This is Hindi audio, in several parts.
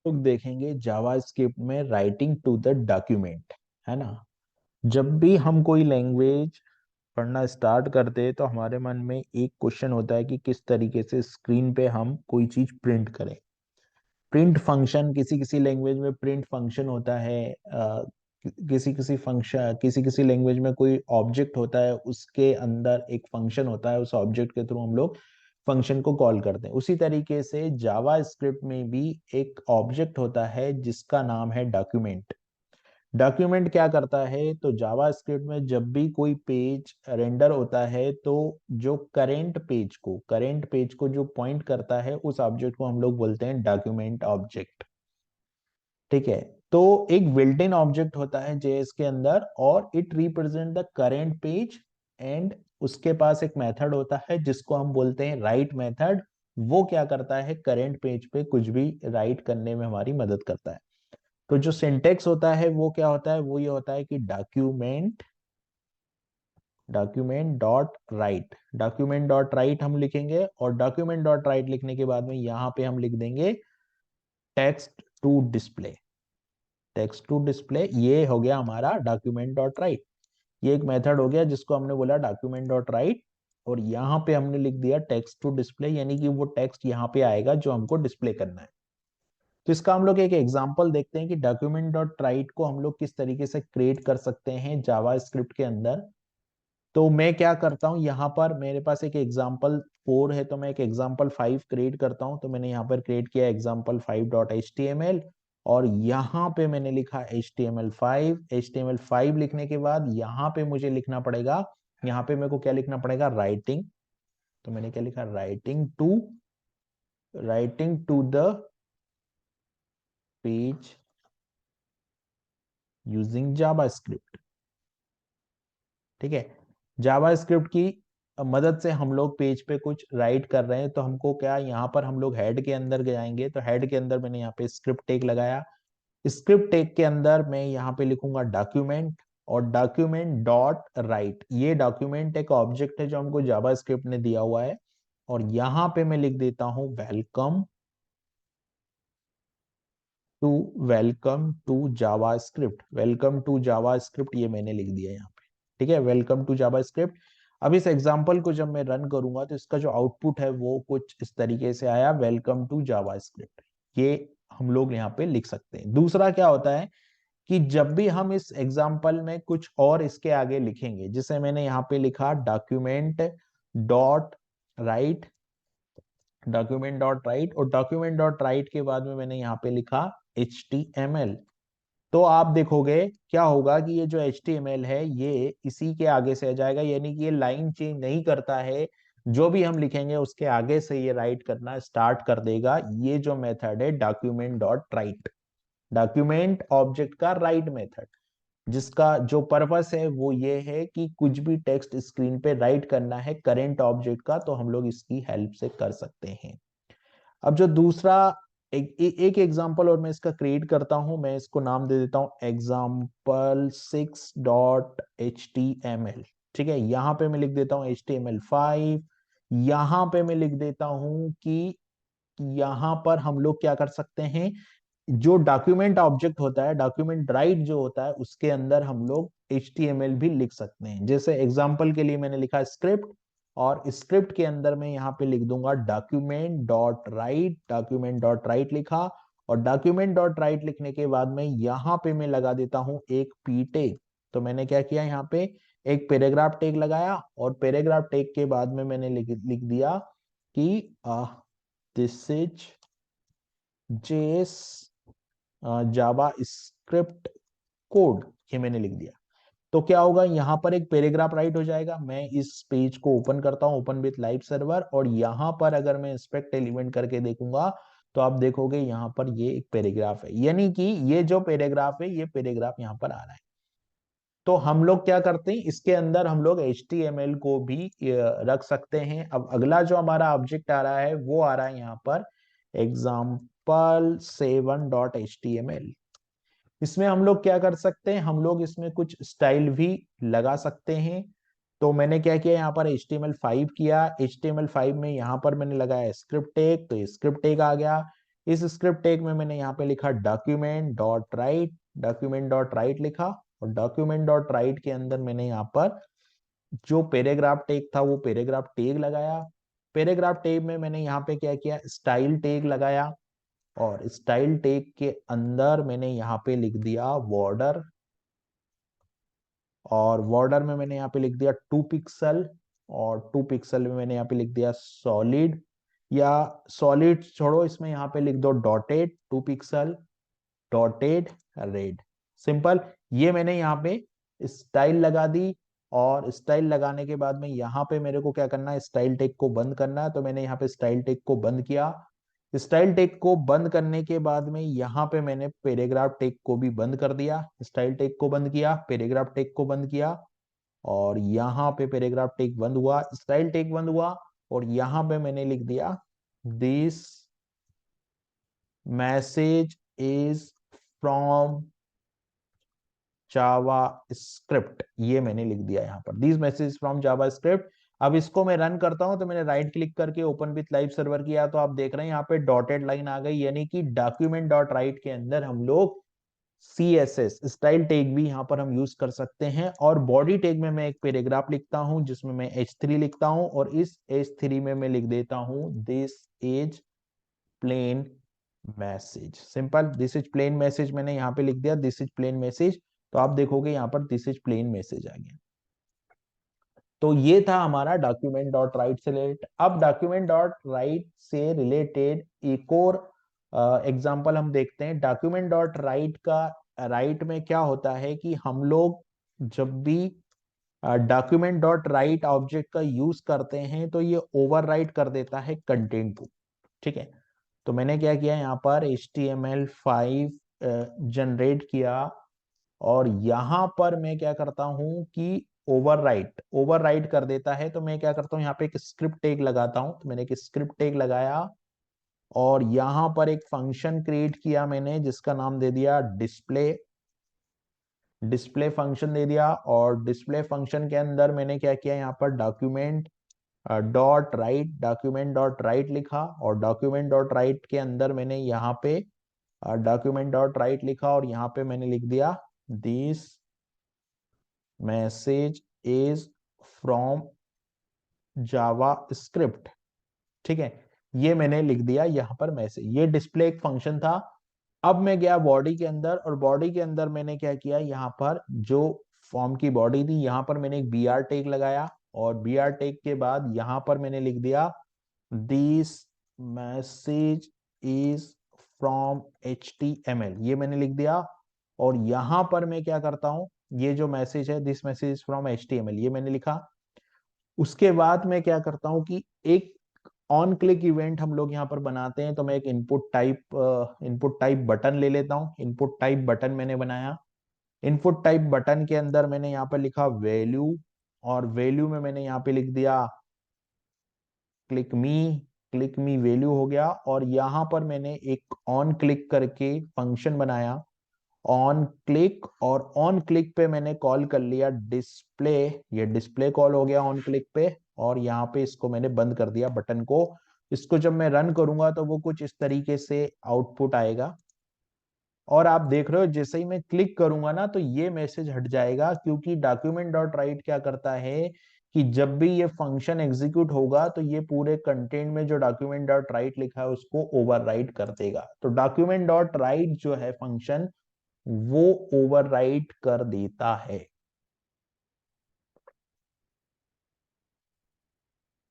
लोग देखेंगे जावास्क्रिप्ट में राइटिंग टू द डॉक्यूमेंट, है ना। जब भी हम कोई लैंग्वेज पढ़ना स्टार्ट करते हैं तो हमारे मन में एक क्वेश्चन होता है कि किस तरीके से स्क्रीन पे हम कोई चीज प्रिंट करें। प्रिंट फंक्शन, किसी किसी लैंग्वेज में प्रिंट फंक्शन होता है, किसी किसी फंक्शन, किसी किसी लैंग्वेज में कोई ऑब्जेक्ट होता है, उसके अंदर एक फंक्शन होता है, उस ऑब्जेक्ट के थ्रू हम लोग फंक्शन को कॉल करते हैं। उसी तरीके से जावा स्क्रिप्ट में भी एक ऑब्जेक्ट होता है जिसका नाम है डॉक्यूमेंट। डॉक्यूमेंट क्या करता है, तो जावा स्क्रिप्ट में जब भी कोई पेज रेंडर होता है तो जो करेंट पेज को जो पॉइंट करता है उस ऑब्जेक्ट को हम लोग बोलते हैं डॉक्यूमेंट ऑब्जेक्ट। ठीक है। तो एक बिल्ट इन ऑब्जेक्ट होता है जेएस के अंदर और it represent the current page. And उसके पास एक मेथड होता है जिसको हम बोलते हैं राइट मेथड। वो क्या करता है, करेंट पेज पे कुछ भी राइट करने में हमारी मदद करता है। तो जो सिंटेक्स होता है वो क्या होता है, वो ये होता है कि डॉक्यूमेंट डॉट राइट हम लिखेंगे, और डॉक्यूमेंट डॉट राइट लिखने के बाद में यहाँ पे हम लिख देंगे टेक्स्ट टू डिस्प्ले। ये हो गया हमारा डॉक्यूमेंट डॉट राइट। ये एक मेथड हो गया जिसको हमने बोला डॉक्यूमेंट डॉट राइट, और यहाँ पे हमने लिख दिया टेक्स्ट टू डिस्प्ले, यानी कि वो टेक्स्ट यहाँ पे आएगा जो हमको डिस्प्ले करना है। तो इसका हम लोग एक एग्जांपल देखते हैं कि डॉक्यूमेंट डॉट राइट को हम लोग किस तरीके से क्रिएट कर सकते हैं जावा स्क्रिप्ट के अंदर। तो मैं क्या करता हूं, यहाँ पर मेरे पास एक एग्जाम्पल 4 है, तो मैं एक एग्जाम्पल 5 क्रिएट करता हूं। तो मैंने यहाँ पर क्रिएट किया example5.html, और यहाँ पे मैंने लिखा HTML5 लिखने के बाद यहाँ पे मुझे लिखना पड़ेगा, यहाँ पे मेरे को क्या लिखना पड़ेगा, राइटिंग। तो मैंने क्या लिखा, writing to the page using JavaScript. ठीक है। जावास्क्रिप्ट की मदद से हम लोग पेज पे कुछ राइट कर रहे हैं, तो हमको क्या, यहाँ पर हम लोग हेड के अंदर जाएंगे, तो हेड के अंदर मैंने यहाँ पे स्क्रिप्ट टैग लगाया। स्क्रिप्ट टैग के अंदर मैं यहाँ पे लिखूंगा डॉक्यूमेंट, और डॉक्यूमेंट डॉट राइट। ये डॉक्यूमेंट एक ऑब्जेक्ट है जो हमको जावास्क्रिप्ट ने दिया हुआ है, और यहाँ पे मैं लिख देता हूँ वेलकम टू जावास्क्रिप्ट, ये मैंने लिख दिया यहाँ पे। ठीक है, वेलकम टू जावास्क्रिप्ट। अब इस एग्जांपल को जब मैं रन करूंगा तो इसका जो आउटपुट है वो कुछ इस तरीके से आया, वेलकम टू जावास्क्रिप्ट। ये हम लोग यहाँ पे लिख सकते हैं। दूसरा क्या होता है कि जब भी हम इस एग्जांपल में कुछ और इसके आगे लिखेंगे, जिसे मैंने यहाँ पे लिखा dot right document dot right, और डॉक्यूमेंट डॉट राइट के बाद में मैंने यहाँ पे लिखा HTML। तो आप देखोगे क्या होगा कि ये जो HTML है ये इसी के आगे से आ जाएगा, यानी कि ये लाइन चेंज नहीं करता है, जो भी हम लिखेंगे उसके आगे से ये राइट करना स्टार्ट कर देगा। ये जो मेथड है document dot right, document object का राइट मेथड, जिसका जो पर्पस है वो ये है कि कुछ भी टेक्स्ट स्क्रीन पे राइट करना है करेंट ऑब्जेक्ट का, तो हम लोग इसकी हेल्प से कर सकते हैं। अब जो दूसरा एक एग्जांपल और मैं इसका क्रिएट करता हूं, मैं इसको नाम दे देता हूं example6.html। ठीक है, यहां पे मैं लिख देता हूं HTML5। यहां पे मैं लिख देता हूं कि यहां पर हम लोग क्या कर सकते हैं, जो डॉक्यूमेंट ऑब्जेक्ट होता है, डॉक्यूमेंट राइट जो होता है, उसके अंदर हम लोग HTML भी लिख सकते हैं। जैसे एग्जांपल के लिए मैंने लिखा स्क्रिप्ट, और स्क्रिप्ट के अंदर मैं यहाँ पे लिख दूंगा डॉक्यूमेंट डॉट राइट लिखा। और डॉक्यूमेंट डॉट राइट लिखने के बाद में यहाँ पे मैं लगा देता हूँ एक पी टैग। तो मैंने क्या किया, यहाँ पे एक पैराग्राफ टैग लगाया, और पैराग्राफ टैग के बाद में मैंने लिख दिया कि this is JS Java script code, ये मैंने लिख दिया। तो क्या होगा, यहाँ पर एक पैराग्राफ राइट हो जाएगा। मैं इस पेज को ओपन करता हूँ, ओपन विथ लाइव सर्वर, और यहाँ पर अगर मैं इंस्पेक्ट एलिमेंट करके देखूंगा तो आप देखोगे यहाँ पर ये एक पैराग्राफ है, यानी कि ये जो पैराग्राफ है ये पैराग्राफ यहाँ पर आ रहा है। तो हम लोग क्या करते हैं, इसके अंदर हम लोग HTML को भी रख सकते हैं। अब अगला जो हमारा ऑब्जेक्ट आ रहा है वो आ रहा है यहाँ पर example7.html। इसमें हम लोग क्या कर सकते हैं, हम लोग इसमें कुछ स्टाइल भी लगा सकते हैं। तो मैंने क्या किया, यहाँ पर HTML5 किया, HTML5 में यहाँ पर मैंने लगाया स्क्रिप्ट टैग, तो स्क्रिप्ट टैग आ गया। इस स्क्रिप्ट टैग में मैंने यहाँ पे लिखा डॉक्यूमेंट डॉट राइट लिखा, और डॉक्यूमेंट डॉट राइट के अंदर मैंने यहाँ पर जो पैराग्राफ टैग था वो पैराग्राफ टैग लगाया। पैराग्राफ टैग में मैंने यहाँ पे क्या किया, स्टाइल टैग लगाया, और स्टाइल टैग के अंदर मैंने यहाँ पे लिख दिया बॉर्डर, और बॉर्डर में मैंने यहाँ पे लिख दिया 2 पिक्सल, और 2 पिक्सल में मैंने यहाँ पे लिख दिया सॉलिड, या सॉलिड छोड़ो, इसमें यहाँ पे लिख दो dotted 2 pixel dotted red. Simple. ये मैंने यहाँ पे स्टाइल लगा दी, और स्टाइल लगाने के बाद में यहाँ पे मेरे को क्या करना है, स्टाइल टैग को बंद करना है। तो मैंने यहाँ पे स्टाइल टैग को बंद किया। स्टाइल टैग को बंद करने के बाद में यहाँ पे मैंने पैराग्राफ टैग को भी बंद कर दिया। स्टाइल टैग को बंद किया, पैराग्राफ टैग को बंद किया, और यहाँ पे पैराग्राफ टैग बंद हुआ, स्टाइल टैग बंद हुआ, और यहाँ पे मैंने लिख दिया this message is from Java script. ये मैंने लिख दिया यहाँ पर, this message from Java script. अब इसको मैं रन करता हूं तो मैंने राइट क्लिक करके ओपन विथ लाइव सर्वर किया, तो आप देख रहे हैं यहाँ पे डॉटेड लाइन आ गई, यानी कि डॉक्यूमेंट डॉट राइट के अंदर हम लोग CSS स्टाइल टैग भी यहाँ पर हम यूज कर सकते हैं। और बॉडी टैग में मैं एक पैराग्राफ लिखता हूं जिसमें मैं H3 लिखता हूं, और इस H3 में मैं लिख देता हूं this is plain message. Simple, this is plain message मैंने यहाँ पे लिख दिया, दिस इज प्लेन मैसेज। तो आप देखोगे यहाँ पर दिस इज प्लेन मैसेज आ गया। तो ये था हमारा डॉक्यूमेंट डॉट राइट से रिलेटेड। अब डॉक्यूमेंट डॉट राइट से रिलेटेड एक और एग्जांपल हम देखते हैं। डॉक्यूमेंट डॉट राइट का राइट में क्या होता है कि हम लोग जब भी डॉक्यूमेंट डॉट राइट ऑब्जेक्ट का यूज करते हैं तो ये ओवरराइट कर देता है कंटेंट को। ठीक है, तो मैंने क्या किया, यहाँ पर HTML5 जनरेट किया, और यहाँ पर मैं क्या करता हूँ कि ओवरराइट कर देता है। तो मैं क्या करता हूँ, यहाँ पे एक स्क्रिप्ट टैग लगाता हूँ। तो मैंने एक स्क्रिप्ट टैग लगाया, और यहाँ पर एक फंक्शन क्रिएट किया मैंने जिसका नाम दे दिया डिस्प्ले। डिस्प्ले फंक्शन दे दिया, और डिस्प्ले फंक्शन के अंदर मैंने क्या किया, यहाँ पर डॉक्यूमेंट डॉट राइट लिखा, और डॉक्यूमेंट डॉट राइट के अंदर मैंने यहाँ पे डॉक्यूमेंट डॉट राइट लिखा, और यहाँ पे मैंने लिख दिया this message is from Java script. ठीक है, ये मैंने लिख दिया यहाँ पर मैसेज। ये डिस्प्ले एक फंक्शन था। अब मैं गया बॉडी के अंदर, और बॉडी के अंदर मैंने क्या किया, यहाँ पर जो फॉर्म की बॉडी थी यहाँ पर मैंने एक BR टैग लगाया, और BR टैग के बाद यहाँ पर मैंने लिख दिया this message is from HTML। ये मैंने लिख दिया, और यहाँ पर मैं क्या करता हूँ, ये जो मैसेज है this message is from HTML ये मैंने लिखा। उसके बाद मैं क्या करता हूँ कि एक ऑन क्लिक इवेंट हम लोग यहाँ पर बनाते हैं। तो मैं एक इनपुट टाइप बटन ले लेता हूँ। इनपुट टाइप बटन मैंने बनाया। इनपुट टाइप बटन के अंदर मैंने यहाँ पर लिखा वैल्यू, और वैल्यू में मैंने यहाँ पे लिख दिया क्लिक मी वैल्यू हो गया। और यहाँ पर मैंने एक ऑन क्लिक करके फंक्शन बनाया ऑन क्लिक, और ऑन क्लिक पे मैंने कॉल कर लिया डिस्प्ले। ये डिस्प्ले कॉल हो गया ऑन क्लिक पे, और यहाँ पे इसको मैंने बंद कर दिया बटन को। इसको जब मैं रन करूंगा तो वो कुछ इस तरीके से आउटपुट आएगा, और आप देख रहे हो जैसे ही मैं क्लिक करूंगा ना तो ये मैसेज हट जाएगा, क्योंकि डॉक्यूमेंट डॉट राइट क्या करता है कि जब भी ये फंक्शन एग्जीक्यूट होगा तो ये पूरे कंटेंट में जो डॉक्यूमेंट डॉट राइट लिखा है उसको ओवरराइट कर देगा। तो डॉक्यूमेंट डॉट राइट जो है फंक्शन वो ओवरराइट कर देता है।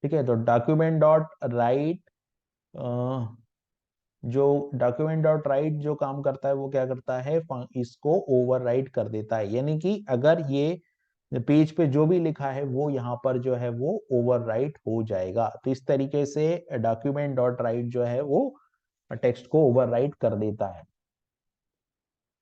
ठीक है, तो डॉक्यूमेंट डॉट राइट जो काम करता है वो क्या करता है, इसको ओवरराइट कर देता है। यानी कि अगर ये पेज पे जो भी लिखा है वो यहाँ पर जो है वो ओवरराइट हो जाएगा। तो इस तरीके से डॉक्यूमेंट डॉट राइट जो है वो टेक्स्ट को ओवरराइट कर देता है।